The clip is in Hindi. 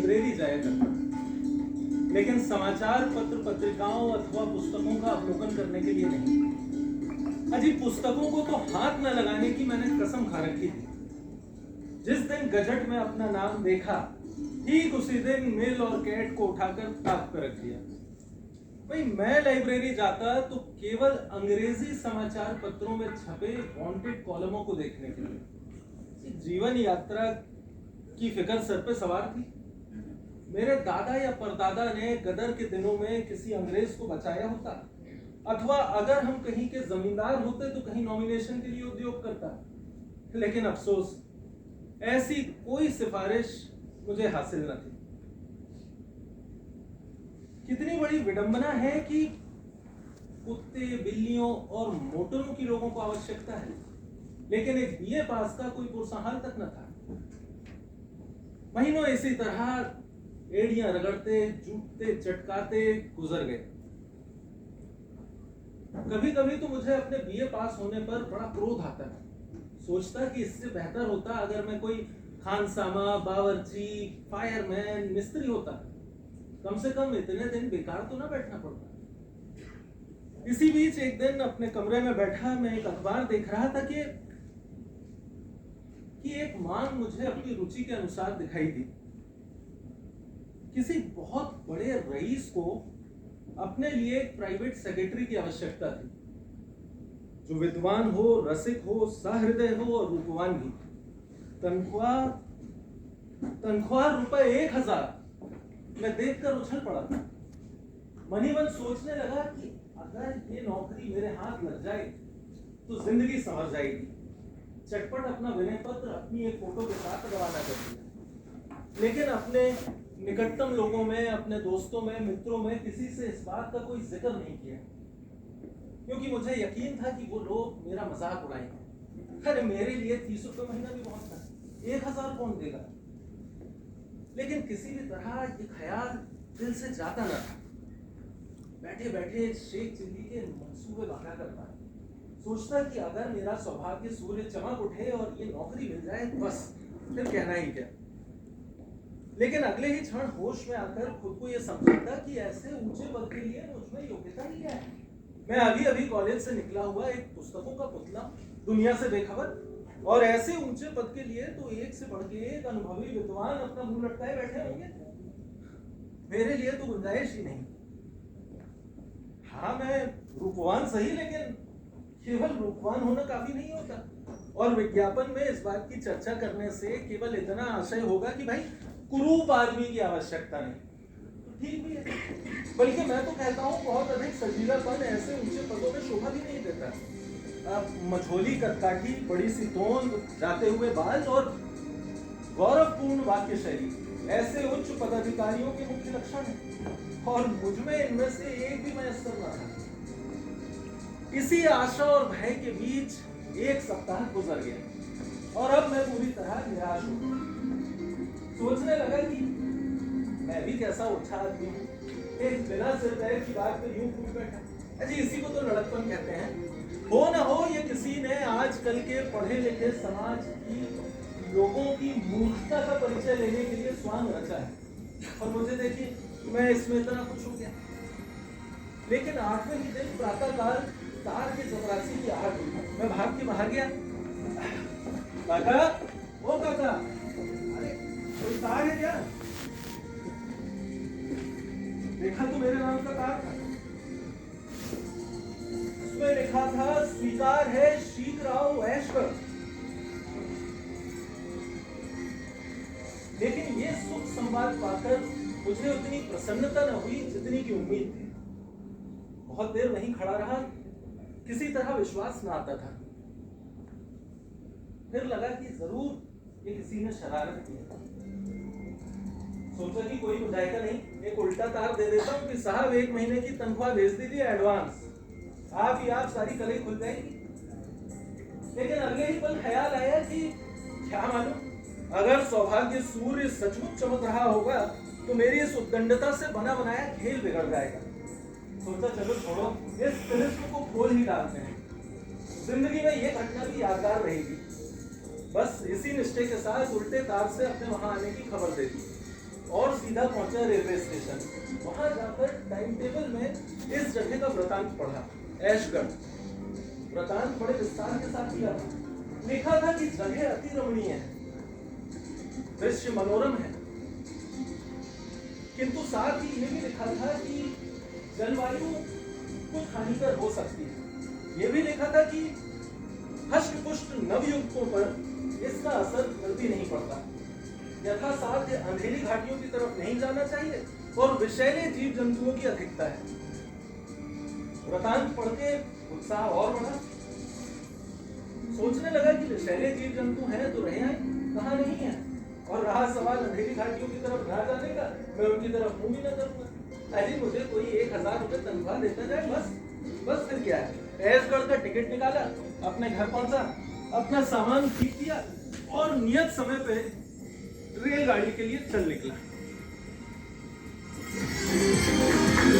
लाइब्रेरी जाया करता, लेकिन समाचार पत्र पत्रिकाओं अथवा पुस्तकों का अवलोकन करने के लिए नहीं। अजी पुस्तकों को तो हाथ न लगाने की मैंने कसम खा रखी थी। जिस दिन गजट में अपना नाम देखा, ठीक उसी दिन मिल और कैट को उठाकर ताक पर रख दिया। भाई मैं लाइब्रेरी जाता तो केवल अंग्रेजी समाचार पत्रों में छपे वांटेड कॉलमों को देखने के लिए। जीवन यात्रा की फिक्र सर पे सवार थी। मेरे दादा या परदादा ने गदर के दिनों में किसी अंग्रेज को बचाया होता, अथवा अगर हम कहीं के जमींदार होते तो कहीं नॉमिनेशन के लिए उद्योग करता। लेकिन अफसोस, ऐसी कोई सिफारिश मुझे हासिल न थी। कितनी बड़ी विडंबना है कि कुत्ते, बिल्लियों और मोटरों की लोगों को आवश्यकता है, लेकिन एक बीए पास का कोई पुरसहाल तक न था। महीनों इसी तरह एड़ियां रगड़ते, जूटते, चटकाते गुजर गए। कभी कभी तो मुझे अपने बीए पास होने पर बड़ा क्रोध आता है। सोचता कि इससे बेहतर होता अगर मैं कोई खानसामा, बावर्ची, फायरमैन, मिस्त्री होता। कम से कम इतने दिन बेकार तो ना बैठना पड़ता। इसी बीच एक दिन अपने कमरे में बैठा मैं एक अखबार देख रहा था कि एक मांग मुझे अपनी रुचि के अनुसार दिखाई दी। किसी बहुत बड़े रईस को अपने लिए एक प्राइवेट सेक्रेटरी की आवश्यकता थी, जो विद्वान हो, रसिक हो, सहृदय हो और रूपवान भी। तनख्वाह ₹1000। मैं देखकर उछल पड़ा। मन ही मन सोचने लगा कि अगर ये नौकरी मेरे हाथ लग जाए तो जिंदगी संवर जाएगी। चटपट अपना विनय पत्र अपनी एक फोटो के साथ रवाना कर दिया। लेकिन अपने निकटतम लोगों में, अपने दोस्तों में, मित्रों में किसी से इस बात का कोई जिक्र नहीं किया, क्योंकि मुझे यकीन था कि वो लोग मेरा मजाक उड़ाएंगे। अरे मेरे लिए 30 रुपये महीना भी बहुत था, 1000 कौन देगा। लेकिन किसी भी तरह ये ख्याल दिल से जाता न था। बैठे बैठे शेख चिल्ली के मंसूबे बना करता, सोचता कि अगर मेरा सौभाग्य सूर्य चमक उठे और ये नौकरी मिल जाए बस, फिर कहना ही क्या। लेकिन अगले ही क्षण होश में आकर खुद को यह समझाता कि ऐसे ऊंचे पद के लिए मुझमें योग्यता ही क्या है। मैं अभी अभी कॉलेज से निकला हुआ एक पुस्तकों का पुतला, दुनिया से बेखबर, और ऐसे ऊंचे पद के लिए तो एक से बढ़ के एक अनुभवी विद्वान अपना मुंह लटकाए बैठे होंगे। मेरे लिए तो गुंजाइश ही नहीं। हाँ, मैं रूपवान सही, लेकिन केवल रूपवान होना काफी नहीं होता। और विज्ञापन में इस बात की चर्चा करने से केवल इतना आशय होगा कि भाई कुरूप आदमी की आवश्यकता नहीं, तो ठीक भी है। बल्कि मैं तो कहता हूँ बहुत अधिक सजीलापन ऐसे ऊंचे पदों में शोभा भी नहीं देता। मझोली कदकाठी, बड़ी सी तोंद, जाते हुए बाल और गौरवपूर्ण वाक्य शैली ऐसे उच्च पदाधिकारियों के मुख्य लक्षण हैं, और मुझमें इनमें से एक भी मयस्सर न था। इसी आशा और भय के बीच एक सप्ताह गुजर गया और अब मैं पूरी तरह निराश हो गया। सोचने लगा कि मैं भी कैसा उच्छा आदमी हूँ, एक बिना सिर पैर की बात पर यूं फूट बैठा। अजी इसी को तो लड़कपन कहते हैं। हो न हो ये किसी ने आजकल के पढ़े लिखे समाज की लोगों की मूर्खता का परिचय लेने के लिए स्वांग रचा है, और मुझे देखिए मैं इसमें इतना कुछ हो गया। लेकिन 8वें ही दिन प्रातःकाल तार के चपरासी की आहट हुई। मैं भाग के बाहर गया। काका, ओ काका, अरे कोई तार है क्या? देखा तो मेरे नाम का तार था। उसमें लिखा था स्वीकार है शीतराव ऐशकर। लेकिन ये सुख संवाद पाकर मुझे उतनी प्रसन्नता न हुई जितनी की उम्मीद थी। बहुत देर वहीं खड़ा रहा, किसी तरह विश्वास न आता था। फिर लगा कि जरूर ये किसी ने शरारत की है। सोचा कि कोई बुझाएगा नहीं, एक उल्टा तार दे देता हूँ कि साहब 1 महीने की तनख्वाह भेज दीजिए एडवांस, आप ही आप सारी कलई खुल जाएगी। लेकिन अगले ही पल ख्याल आया कि क्या मालूम, अगर सौभाग्य सूर्य सचमुच चमक रहा होगा तो मेरी इस उद्दंडता से बना बनाया खेल बिगड़ जाएगा। सोचा चलो छोड़ो, इस तिलिस्म को खोल ही डालते हैं, जिंदगी में ये घटना भी यादगार रहेगी। बस इसी निश्चय के साथ उल्टे तार से अपने वहां आने की खबर दे दी। और सीधा पहुंचा रेलवे स्टेशन। वहां जाकर टाइम टेबल में इस जगह का वृतांत पढ़ा, ऐशगढ़। वृतांत बड़े विस्तार के साथ दिया था। लिखा था कि जगह अति रमणीय है, दृश्य मनोरम है, किंतु साथ ही ये भी लिखा था कि जलवायु कुछ हानिकर हो सकती है। ये भी लिखा था कि हष्ट-पुष्ट नवयुवकों पर इसका असर जल्दी नहीं पड़ता। यथासाध्य अंधेरी घाटियों की तरफ नहीं जाना चाहिए और विषैले जीव जंतुओं की अधिकता है। वृतांत पढ़ के उत्साह और बढ़ा। सोचने लगा कि विषैले जीव जंतु हैं तो रहे हैं, कहाँ नहीं है। और रहा सवाल अंधेरी घाटियों की तरफ ना जाने का, मैं उनकी तरफ मुंह भी न करूंगा। अजी मुझे कोई 1000 रुपए तनख्वाह देता जाए, बस फिर क्या है। ऐशगढ़ का टिकट निकाला, अपने घर पहुंचा, अपना सामान ठीक किया और नियत समय पे रेलगाड़ी के लिए चल निकला।